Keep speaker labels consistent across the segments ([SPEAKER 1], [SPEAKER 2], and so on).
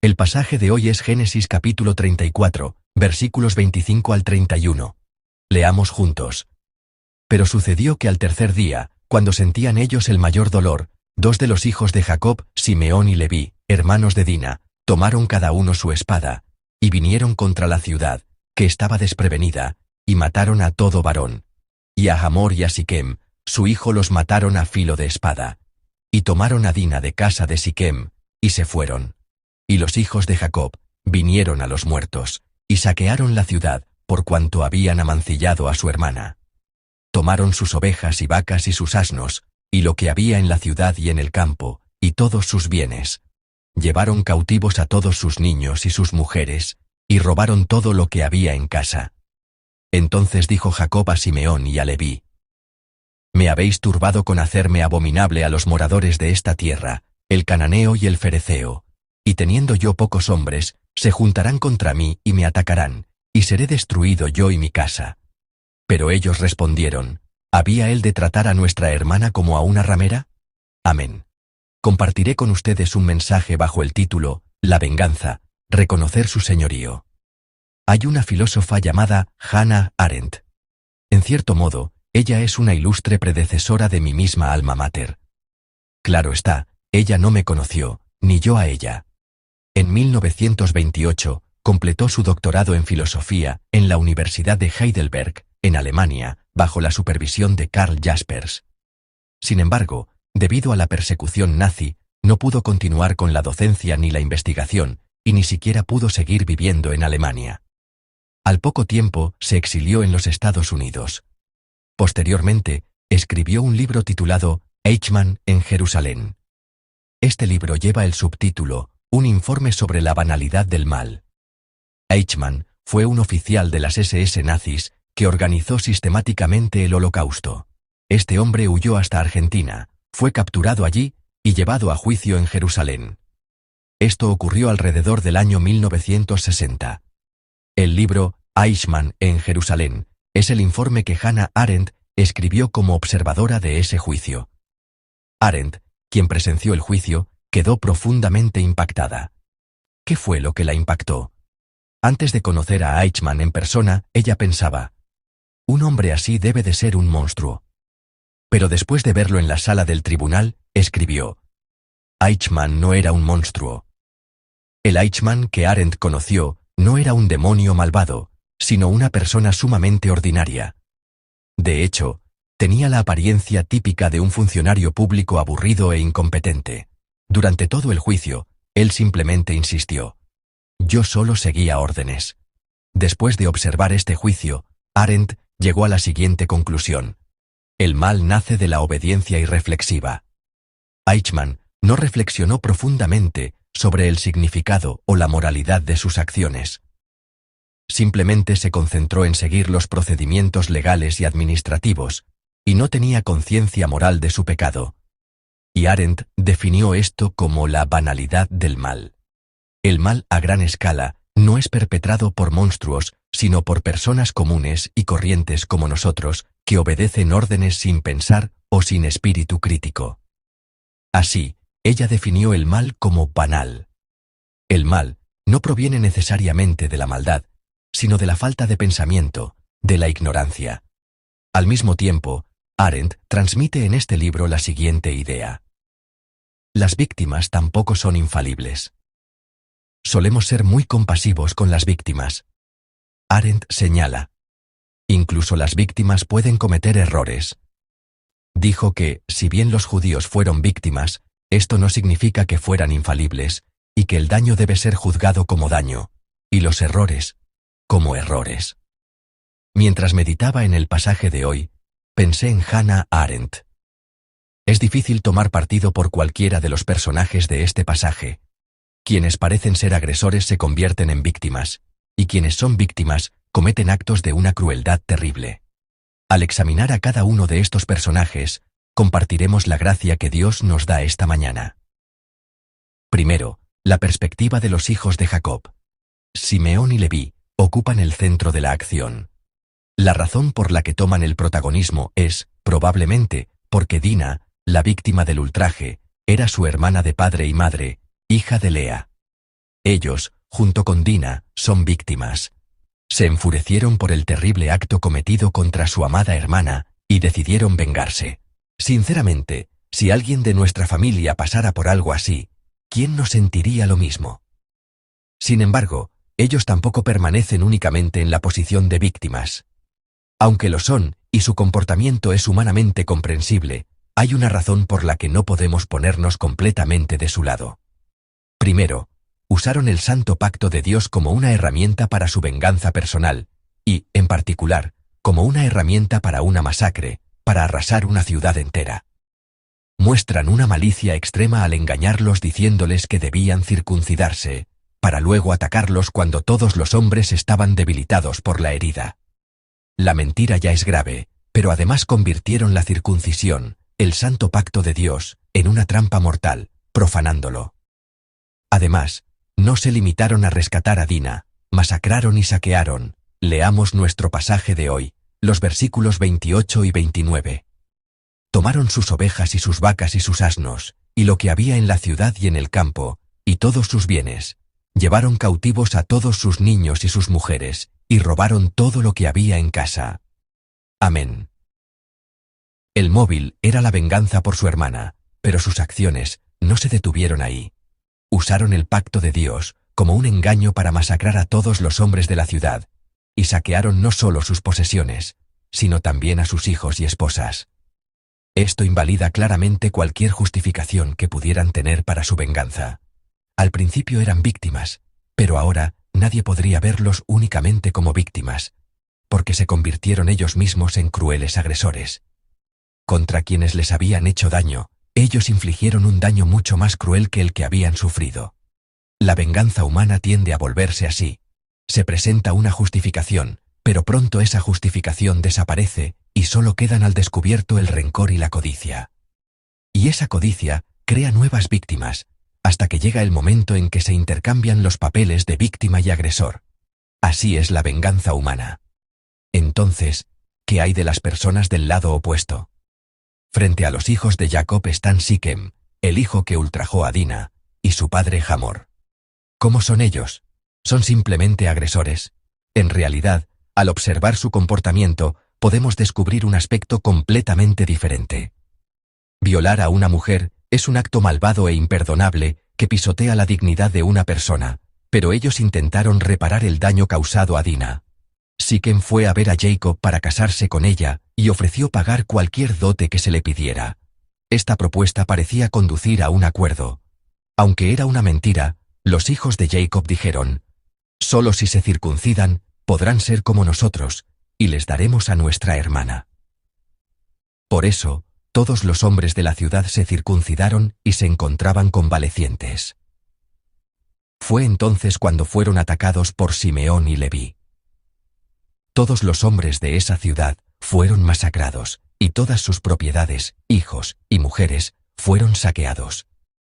[SPEAKER 1] El pasaje de hoy es Génesis capítulo 34, versículos 25 al 31. Leamos juntos. Pero sucedió que al tercer día, cuando sentían ellos el mayor dolor, dos de los hijos de Jacob, Simeón y Leví, hermanos de Dina, tomaron cada uno su espada, y vinieron contra la ciudad, que estaba desprevenida, y mataron a todo varón. Y a Hamor y a Siquem, su hijo, los mataron a filo de espada. Y tomaron a Dina de casa de Siquem, y se fueron. Y los hijos de Jacob vinieron a los muertos, y saquearon la ciudad, por cuanto habían amancillado a su hermana. Tomaron sus ovejas y vacas y sus asnos, y lo que había en la ciudad y en el campo, y todos sus bienes. Llevaron cautivos a todos sus niños y sus mujeres, y robaron todo lo que había en casa. Entonces dijo Jacob a Simeón y a Leví: Me habéis turbado con hacerme abominable a los moradores de esta tierra, el cananeo y el fereceo, y teniendo yo pocos hombres, se juntarán contra mí y me atacarán, y seré destruido yo y mi casa. Pero ellos respondieron: ¿Había él de tratar a nuestra hermana como a una ramera? Amén. Compartiré con ustedes un mensaje bajo el título, La venganza, reconocer su señorío. Hay una filósofa llamada Hannah Arendt. En cierto modo, ella es una ilustre predecesora de mi misma alma mater. Claro está, ella no me conoció, ni yo a ella. En 1928, completó su doctorado en filosofía en la Universidad de Heidelberg, en Alemania, bajo la supervisión de Karl Jaspers. Sin embargo, debido a la persecución nazi, no pudo continuar con la docencia ni la investigación, y ni siquiera pudo seguir viviendo en Alemania. Al poco tiempo, se exilió en los Estados Unidos. Posteriormente, escribió un libro titulado Eichmann en Jerusalén. Este libro lleva el subtítulo Un informe sobre la banalidad del mal. Eichmann fue un oficial de las SS nazis que organizó sistemáticamente el Holocausto. Este hombre huyó hasta Argentina, fue capturado allí y llevado a juicio en Jerusalén. Esto ocurrió alrededor del año 1960. El libro Eichmann en Jerusalén es el informe que Hannah Arendt escribió como observadora de ese juicio. Arendt, quien presenció el juicio, quedó profundamente impactada. ¿Qué fue lo que la impactó? Antes de conocer a Eichmann en persona, ella pensaba: un hombre así debe de ser un monstruo. Pero después de verlo en la sala del tribunal, escribió: Eichmann no era un monstruo. El Eichmann que Arendt conoció no era un demonio malvado, sino una persona sumamente ordinaria. De hecho, tenía la apariencia típica de un funcionario público aburrido e incompetente. Durante todo el juicio, él simplemente insistió. Yo solo seguía órdenes. Después de observar este juicio, Arendt llegó a la siguiente conclusión: el mal nace de la obediencia irreflexiva. Eichmann no reflexionó profundamente sobre el significado o la moralidad de sus acciones. Simplemente se concentró en seguir los procedimientos legales y administrativos, y no tenía conciencia moral de su pecado. Y Arendt definió esto como la banalidad del mal. El mal a gran escala no es perpetrado por monstruos, sino por personas comunes y corrientes como nosotros, que obedecen órdenes sin pensar o sin espíritu crítico. Así, ella definió el mal como banal. El mal no proviene necesariamente de la maldad, sino de la falta de pensamiento, de la ignorancia. Al mismo tiempo, Arendt transmite en este libro la siguiente idea: las víctimas tampoco son infalibles. Solemos ser muy compasivos con las víctimas. Arendt señala: incluso las víctimas pueden cometer errores. Dijo que, si bien los judíos fueron víctimas, esto no significa que fueran infalibles, y que el daño debe ser juzgado como daño, y los errores, como errores. Mientras meditaba en el pasaje de hoy, pensé en Hannah Arendt. Es difícil tomar partido por cualquiera de los personajes de este pasaje. Quienes parecen ser agresores se convierten en víctimas, y quienes son víctimas cometen actos de una crueldad terrible. Al examinar a cada uno de estos personajes, compartiremos la gracia que Dios nos da esta mañana. Primero, la perspectiva de los hijos de Jacob. Simeón y Leví ocupan el centro de la acción. La razón por la que toman el protagonismo es, probablemente, porque Dina, la víctima del ultraje, era su hermana de padre y madre, hija de Lea. Ellos, junto con Dina, son víctimas. Se enfurecieron por el terrible acto cometido contra su amada hermana y decidieron vengarse. Sinceramente, si alguien de nuestra familia pasara por algo así, ¿quién no sentiría lo mismo? Sin embargo, ellos tampoco permanecen únicamente en la posición de víctimas. Aunque lo son, y su comportamiento es humanamente comprensible, hay una razón por la que no podemos ponernos completamente de su lado. Primero, usaron el Santo Pacto de Dios como una herramienta para su venganza personal, y, en particular, como una herramienta para una masacre, para arrasar una ciudad entera. Muestran una malicia extrema al engañarlos diciéndoles que debían circuncidarse, para luego atacarlos cuando todos los hombres estaban debilitados por la herida. La mentira ya es grave, pero además convirtieron la circuncisión, el Santo Pacto de Dios, en una trampa mortal, profanándolo. Además, no se limitaron a rescatar a Dina, masacraron y saquearon. Leamos nuestro pasaje de hoy, los versículos 28 y 29. Tomaron sus ovejas y sus vacas y sus asnos, y lo que había en la ciudad y en el campo, y todos sus bienes. Llevaron cautivos a todos sus niños y sus mujeres, y robaron todo lo que había en casa. Amén. El móvil era la venganza por su hermana, pero sus acciones no se detuvieron ahí. Usaron el pacto de Dios como un engaño para masacrar a todos los hombres de la ciudad, y saquearon no solo sus posesiones, sino también a sus hijos y esposas. Esto invalida claramente cualquier justificación que pudieran tener para su venganza. Al principio eran víctimas, pero ahora nadie podría verlos únicamente como víctimas, porque se convirtieron ellos mismos en crueles agresores. Contra quienes les habían hecho daño, ellos infligieron un daño mucho más cruel que el que habían sufrido. La venganza humana tiende a volverse así. Se presenta una justificación, pero pronto esa justificación desaparece y solo quedan al descubierto el rencor y la codicia. Y esa codicia crea nuevas víctimas, hasta que llega el momento en que se intercambian los papeles de víctima y agresor. Así es la venganza humana. Entonces, ¿qué hay de las personas del lado opuesto? Frente a los hijos de Jacob están Siquem, el hijo que ultrajó a Dina, y su padre Hamor. ¿Cómo son ellos? ¿Son simplemente agresores? En realidad, al observar su comportamiento, podemos descubrir un aspecto completamente diferente. Violar a una mujer es un acto malvado e imperdonable que pisotea la dignidad de una persona, pero ellos intentaron reparar el daño causado a Dina. Siquem fue a ver a Jacob para casarse con ella y ofreció pagar cualquier dote que se le pidiera. Esta propuesta parecía conducir a un acuerdo. Aunque era una mentira, los hijos de Jacob dijeron: «Solo si se circuncidan, podrán ser como nosotros, y les daremos a nuestra hermana». Por eso, todos los hombres de la ciudad se circuncidaron y se encontraban convalecientes. Fue entonces cuando fueron atacados por Simeón y Leví. Todos los hombres de esa ciudad fueron masacrados, y todas sus propiedades, hijos y mujeres, fueron saqueados.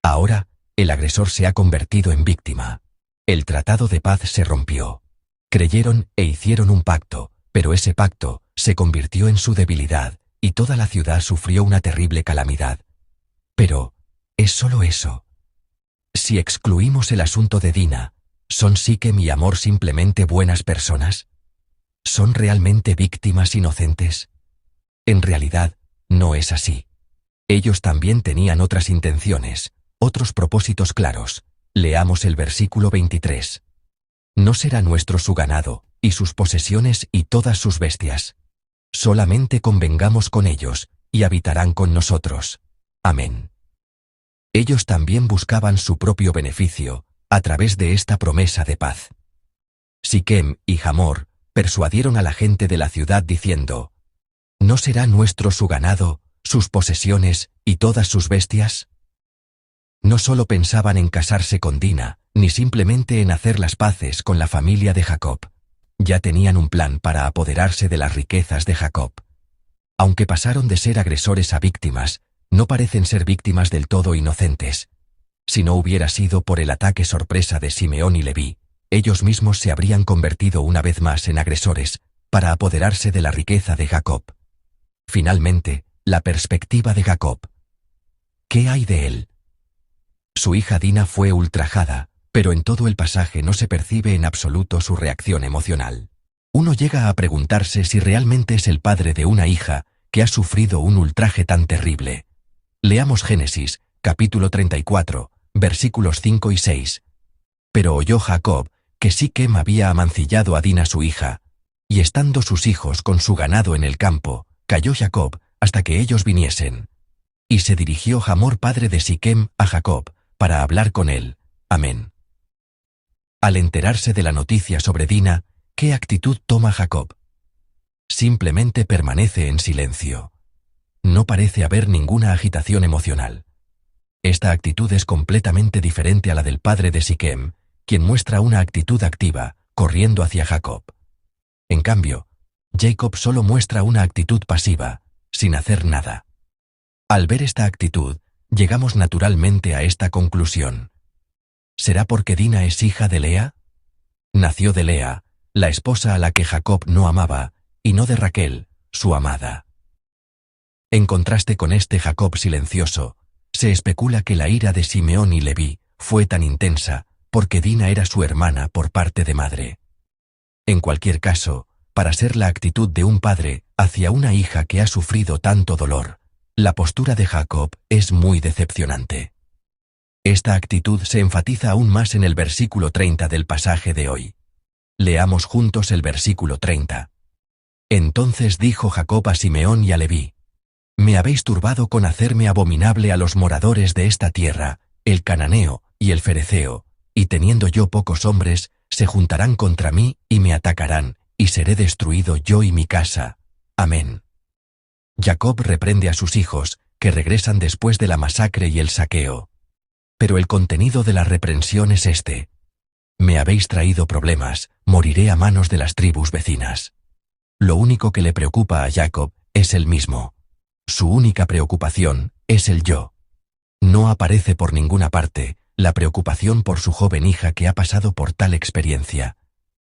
[SPEAKER 1] Ahora, el agresor se ha convertido en víctima. El tratado de paz se rompió. Creyeron e hicieron un pacto, pero ese pacto se convirtió en su debilidad, y toda la ciudad sufrió una terrible calamidad. Pero, ¿es solo eso? Si excluimos el asunto de Dina, ¿son Siquem y Hamor simplemente buenas personas? ¿Son realmente víctimas inocentes? En realidad, no es así. Ellos también tenían otras intenciones, otros propósitos claros. Leamos el versículo 23. No será nuestro su ganado, y sus posesiones y todas sus bestias. Solamente convengamos con ellos, y habitarán con nosotros. Amén. Ellos también buscaban su propio beneficio, a través de esta promesa de paz. Siquem y Hamor persuadieron a la gente de la ciudad diciendo: ¿no será nuestro su ganado, sus posesiones y todas sus bestias? No solo pensaban en casarse con Dina, ni simplemente en hacer las paces con la familia de Jacob. Ya tenían un plan para apoderarse de las riquezas de Jacob. Aunque pasaron de ser agresores a víctimas, no parecen ser víctimas del todo inocentes. Si no hubiera sido por el ataque sorpresa de Simeón y Leví, ellos mismos se habrían convertido una vez más en agresores, para apoderarse de la riqueza de Jacob. Finalmente, la perspectiva de Jacob. ¿Qué hay de él? Su hija Dina fue ultrajada, Pero en todo el pasaje no se percibe en absoluto su reacción emocional. Uno llega a preguntarse si realmente es el padre de una hija que ha sufrido un ultraje tan terrible. Leamos Génesis, capítulo 34, versículos 5 y 6. Pero oyó Jacob que Siquem había amancillado a Dina su hija, y estando sus hijos con su ganado en el campo, calló Jacob hasta que ellos viniesen. Y se dirigió Hamor padre de Siquem a Jacob, para hablar con él. Amén. Al enterarse de la noticia sobre Dina, ¿qué actitud toma Jacob? Simplemente permanece en silencio. No parece haber ninguna agitación emocional. Esta actitud es completamente diferente a la del padre de Siquem, quien muestra una actitud activa, corriendo hacia Jacob. En cambio, Jacob solo muestra una actitud pasiva, sin hacer nada. Al ver esta actitud, llegamos naturalmente a esta conclusión. ¿Será porque Dina es hija de Lea? Nació de Lea, la esposa a la que Jacob no amaba, y no de Raquel, su amada. En contraste con este Jacob silencioso, se especula que la ira de Simeón y Leví fue tan intensa porque Dina era su hermana por parte de madre. En cualquier caso, para ser la actitud de un padre hacia una hija que ha sufrido tanto dolor, la postura de Jacob es muy decepcionante. Esta actitud se enfatiza aún más en el versículo 30 del pasaje de hoy. Leamos juntos el versículo 30. Entonces dijo Jacob a Simeón y a Leví: Me habéis turbado con hacerme abominable a los moradores de esta tierra, el cananeo y el fereceo, y teniendo yo pocos hombres, se juntarán contra mí y me atacarán, y seré destruido yo y mi casa. Amén. Jacob reprende a sus hijos, que regresan después de la masacre y el saqueo. Pero el contenido de la reprensión es este: Me habéis traído problemas, moriré a manos de las tribus vecinas. Lo único que le preocupa a Jacob es él mismo. Su única preocupación es el yo. No aparece por ninguna parte la preocupación por su joven hija que ha pasado por tal experiencia.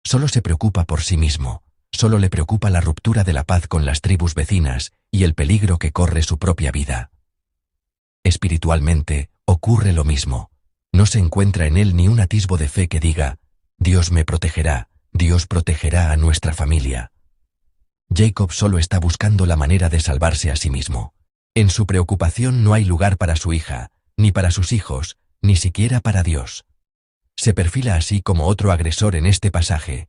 [SPEAKER 1] Solo se preocupa por sí mismo, solo le preocupa la ruptura de la paz con las tribus vecinas y el peligro que corre su propia vida. Espiritualmente, ocurre lo mismo. No se encuentra en él ni un atisbo de fe que diga: Dios me protegerá, Dios protegerá a nuestra familia. Jacob solo está buscando la manera de salvarse a sí mismo. En su preocupación no hay lugar para su hija, ni para sus hijos, ni siquiera para Dios. Se perfila así como otro agresor en este pasaje.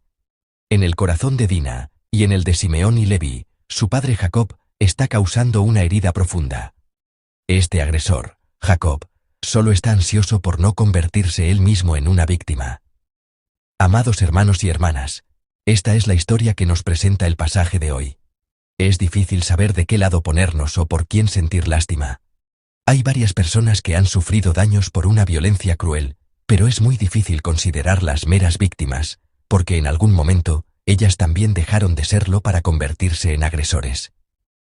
[SPEAKER 1] En el corazón de Dina, y en el de Simeón y Leví, su padre Jacob está causando una herida profunda. Este agresor, Jacob, solo está ansioso por no convertirse él mismo en una víctima. Amados hermanos y hermanas, esta es la historia que nos presenta el pasaje de hoy. Es difícil saber de qué lado ponernos o por quién sentir lástima. Hay varias personas que han sufrido daños por una violencia cruel, pero es muy difícil considerarlas meras víctimas, porque en algún momento ellas también dejaron de serlo para convertirse en agresores.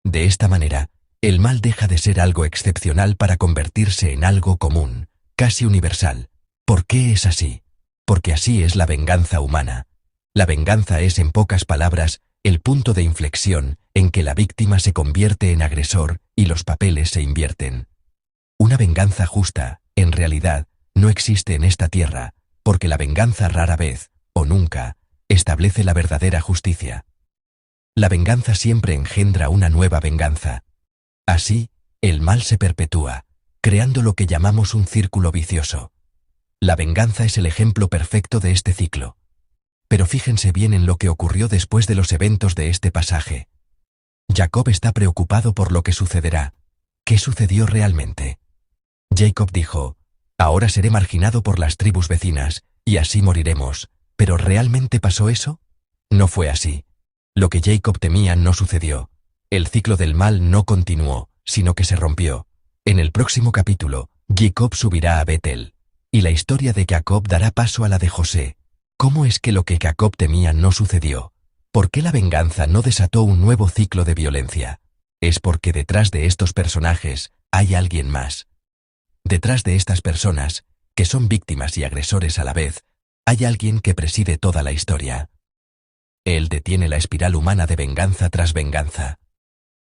[SPEAKER 1] De esta manera, el mal deja de ser algo excepcional para convertirse en algo común, casi universal. ¿Por qué es así? Porque así es la venganza humana. La venganza es, en pocas palabras, el punto de inflexión en que la víctima se convierte en agresor y los papeles se invierten. Una venganza justa, en realidad, no existe en esta tierra, porque la venganza rara vez, o nunca, establece la verdadera justicia. La venganza siempre engendra una nueva venganza. Así, el mal se perpetúa, creando lo que llamamos un círculo vicioso. La venganza es el ejemplo perfecto de este ciclo. Pero fíjense bien en lo que ocurrió después de los eventos de este pasaje. Jacob está preocupado por lo que sucederá. ¿Qué sucedió realmente? Jacob dijo: Ahora seré marginado por las tribus vecinas, y así moriremos. ¿Pero realmente pasó eso? No fue así. Lo que Jacob temía no sucedió. El ciclo del mal no continuó, sino que se rompió. En el próximo capítulo, Jacob subirá a Betel, y la historia de Jacob dará paso a la de José. ¿Cómo es que lo que Jacob temía no sucedió? ¿Por qué la venganza no desató un nuevo ciclo de violencia? Es porque detrás de estos personajes hay alguien más. Detrás de estas personas, que son víctimas y agresores a la vez, hay alguien que preside toda la historia. Él detiene la espiral humana de venganza tras venganza.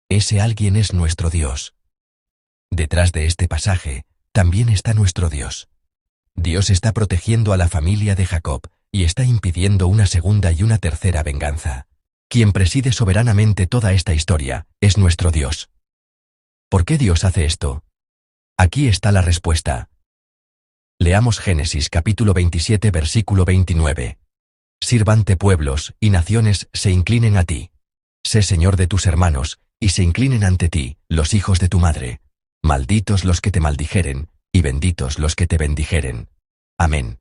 [SPEAKER 1] Ese alguien es nuestro Dios. Detrás de este pasaje, también está nuestro Dios. Dios está protegiendo a la familia de Jacob, y está impidiendo una segunda y una tercera venganza. Quien preside soberanamente toda esta historia es nuestro Dios. ¿Por qué Dios hace esto? Aquí está la respuesta. Leamos Génesis capítulo 27 versículo 29. Sirvante pueblos y naciones se inclinen a ti. Sé Señor de tus hermanos, y se inclinen ante ti, los hijos de tu madre. Malditos los que te maldijeren, y benditos los que te bendijeren. Amén.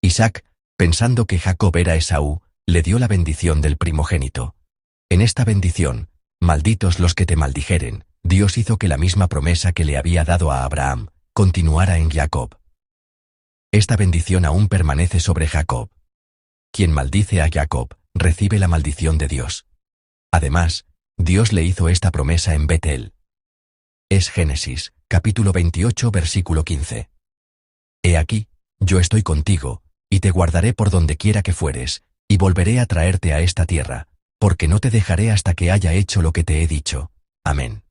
[SPEAKER 1] Isaac, pensando que Jacob era Esaú, le dio la bendición del primogénito. En esta bendición, malditos los que te maldijeren, Dios hizo que la misma promesa que le había dado a Abraham, continuara en Jacob. Esta bendición aún permanece sobre Jacob. Quien maldice a Jacob, recibe la maldición de Dios. Además, Dios le hizo esta promesa en Betel. Es Génesis, capítulo 28, versículo 15. He aquí, yo estoy contigo, y te guardaré por donde quiera que fueres, y volveré a traerte a esta tierra, porque no te dejaré hasta que haya hecho lo que te he dicho. Amén.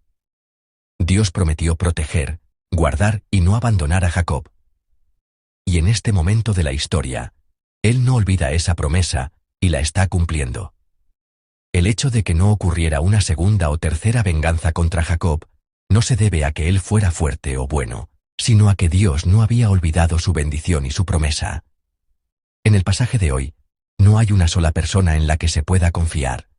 [SPEAKER 1] Dios prometió proteger, guardar y no abandonar a Jacob. Y en este momento de la historia, Él no olvida esa promesa, y la está cumpliendo. El hecho de que no ocurriera una segunda o tercera venganza contra Jacob, no se debe a que él fuera fuerte o bueno, sino a que Dios no había olvidado su bendición y su promesa. En el pasaje de hoy, no hay una sola persona en la que se pueda confiar.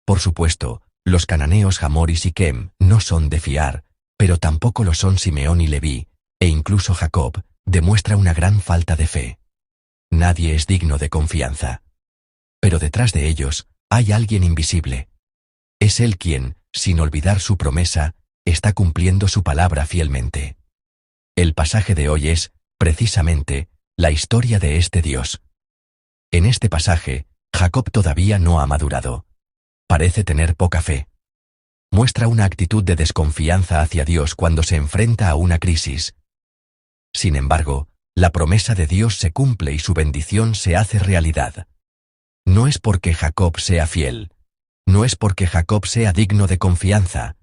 [SPEAKER 1] Por supuesto, los cananeos Hamor y Siquem no son de fiar, pero tampoco lo son Simeón y Leví, e incluso Jacob demuestra una gran falta de fe. Nadie es digno de confianza. Pero detrás de ellos hay alguien invisible. Es Él quien, sin olvidar su promesa, está cumpliendo su palabra fielmente. El pasaje de hoy es, precisamente, la historia de este Dios. En este pasaje, Jacob todavía no ha madurado. Parece tener poca fe. Muestra una actitud de desconfianza hacia Dios cuando se enfrenta a una crisis. Sin embargo, la promesa de Dios se cumple y su bendición se hace realidad. No es porque Jacob sea fiel. No es porque Jacob sea digno de confianza.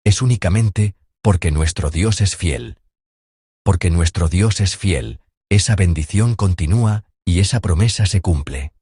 [SPEAKER 1] Es únicamente porque nuestro Dios es fiel. Porque nuestro Dios es fiel, esa bendición continúa y esa promesa se cumple.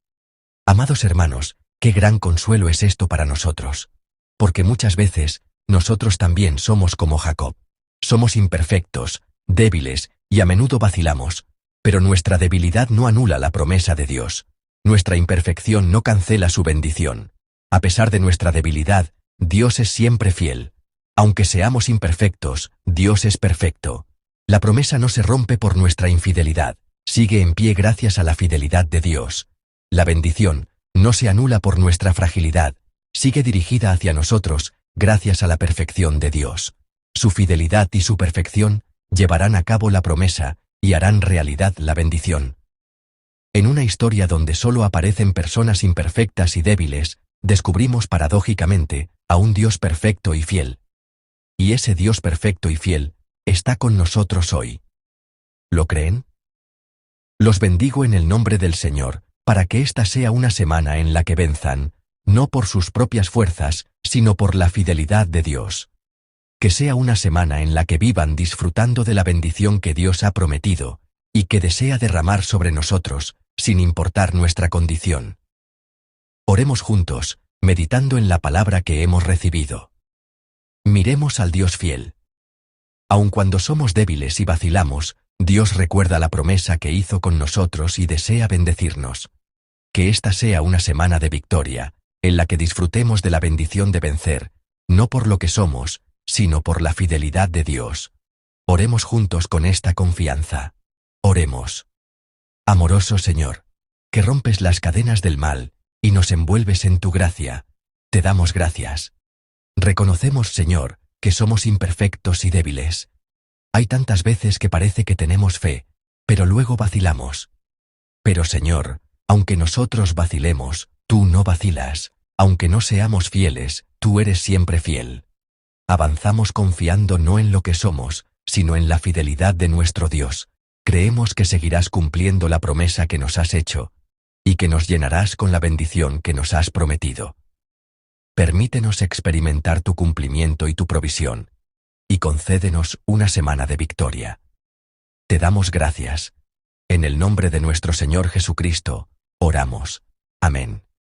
[SPEAKER 1] Amados hermanos, qué gran consuelo es esto para nosotros. Porque muchas veces, nosotros también somos como Jacob. Somos imperfectos, débiles, y a menudo vacilamos. Pero nuestra debilidad no anula la promesa de Dios. Nuestra imperfección no cancela su bendición. A pesar de nuestra debilidad, Dios es siempre fiel. Aunque seamos imperfectos, Dios es perfecto. La promesa no se rompe por nuestra infidelidad, sigue en pie gracias a la fidelidad de Dios. La bendición no se anula por nuestra fragilidad, sigue dirigida hacia nosotros gracias a la perfección de Dios. Su fidelidad y su perfección llevarán a cabo la promesa y harán realidad la bendición. En una historia donde solo aparecen personas imperfectas y débiles, descubrimos paradójicamente a un Dios perfecto y fiel. Y ese Dios perfecto y fiel está con nosotros hoy. ¿Lo creen? Los bendigo en el nombre del Señor, para que esta sea una semana en la que venzan, no por sus propias fuerzas, sino por la fidelidad de Dios. Que sea una semana en la que vivan disfrutando de la bendición que Dios ha prometido, y que desea derramar sobre nosotros, sin importar nuestra condición. Oremos juntos, meditando en la palabra que hemos recibido. Miremos al Dios fiel. Aun cuando somos débiles y vacilamos, Dios recuerda la promesa que hizo con nosotros y desea bendecirnos. Que esta sea una semana de victoria, en la que disfrutemos de la bendición de vencer, no por lo que somos, sino por la fidelidad de Dios. Oremos juntos con esta confianza. Oremos. Amoroso Señor, que rompes las cadenas del mal, y nos envuelves en tu gracia, te damos gracias. Reconocemos, Señor, que somos imperfectos y débiles. Hay tantas veces que parece que tenemos fe, pero luego vacilamos. Pero Señor, aunque nosotros vacilemos, tú no vacilas, aunque no seamos fieles, tú eres siempre fiel. Avanzamos confiando no en lo que somos, sino en la fidelidad de nuestro Dios. Creemos que seguirás cumpliendo la promesa que nos has hecho, y que nos llenarás con la bendición que nos has prometido. Permítenos experimentar tu cumplimiento y tu provisión, y concédenos una semana de victoria. te damos gracias. En el nombre de nuestro Señor Jesucristo, oramos. Amén.